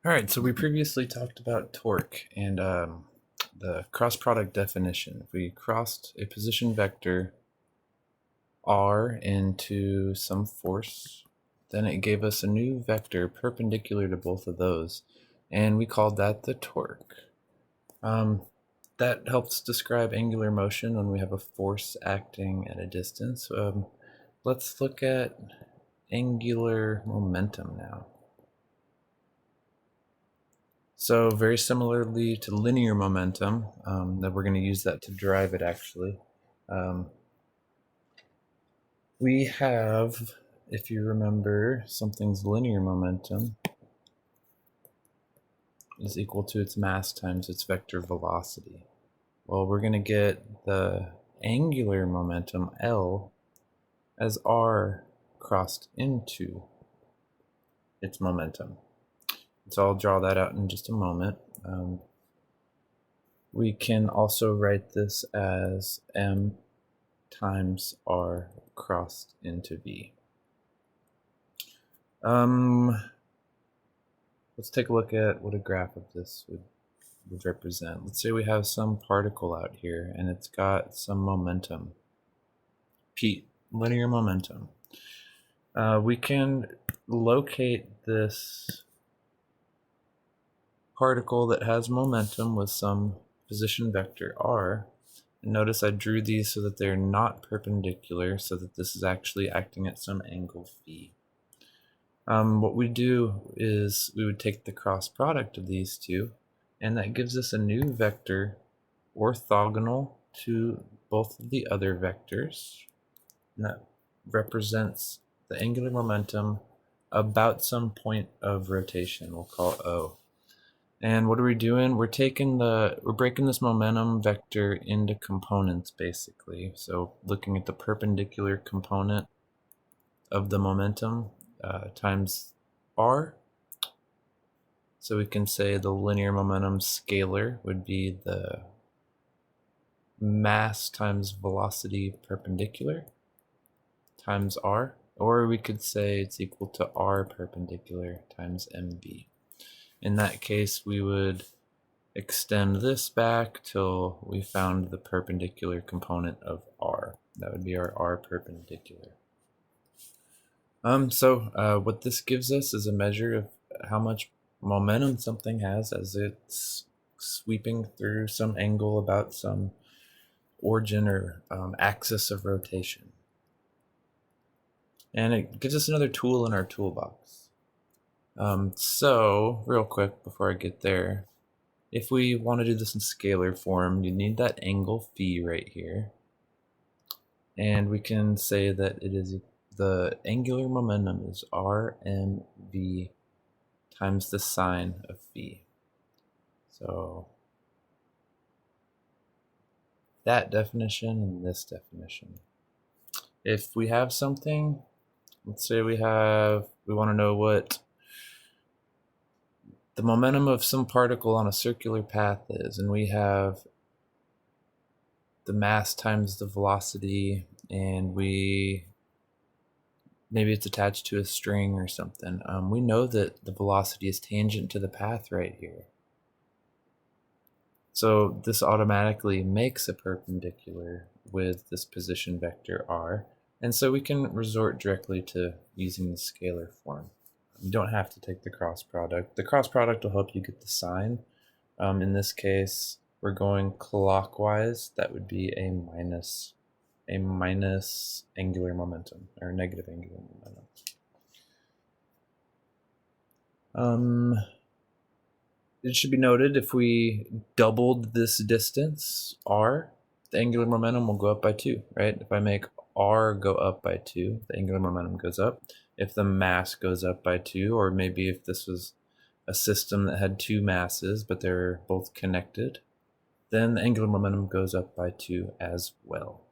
All right, so we previously talked about torque and the cross product definition. If we crossed a position vector r into some force, then it gave us a new vector perpendicular to both of those, and we called that the torque. That helps describe angular motion when we have a force acting at a distance. Let's look at angular momentum now. So very similarly to linear momentum, that we're going to use that to drive it actually. We have, if you remember, something's linear momentum is equal to its mass times its vector velocity. Well, we're going to get the angular momentum, L, as r crossed into its momentum. So I'll draw that out in just a moment. We can also write this as m times r crossed into v. Let's take a look at what a graph of this would represent. Let's say we have some particle out here and it's got some momentum, linear momentum. We can locate this particle that has momentum with some position vector r. And notice I drew these so that they're not perpendicular, so that this is actually acting at some angle phi. What we do is we would take the cross product of these two, and that gives us a new vector orthogonal to both of the other vectors. And that represents the angular momentum about some point of rotation, we'll call O. And what are we doing? We're breaking this momentum vector into components basically. So looking at the perpendicular component of the momentum times r. So we can say the linear momentum scalar would be the mass times velocity perpendicular times r, or we could say it's equal to r perpendicular times mv. In that case, we would extend this back till we found the perpendicular component of r. That would be our r perpendicular. So what this gives us is a measure of how much momentum something has as it's sweeping through some angle about some origin or axis of rotation. And it gives us another tool in our toolbox. So real quick before I get there, if we want to do this in scalar form, you need that angle phi right here. And we can say that it is the angular momentum is rmv times the sine of phi. So that definition and this definition. If we have something, let's say we want to know what the momentum of some particle on a circular path is, and we have the mass times the velocity, and maybe it's attached to a string or something. We know that the velocity is tangent to the path right here. So this automatically makes a perpendicular with this position vector r, and so we can resort directly to using the scalar form. You don't have to take the cross product. The cross product will help you get the sign. In this case, we're going clockwise. That would be a minus angular momentum, or negative angular momentum. It should be noted, if we doubled this distance, r, the angular momentum will go up by 2, right? If I make r go up by 2, the angular momentum goes up. If the mass goes up by 2, or maybe if this was a system that had 2 masses, but they're both connected, then the angular momentum goes up by 2 as well.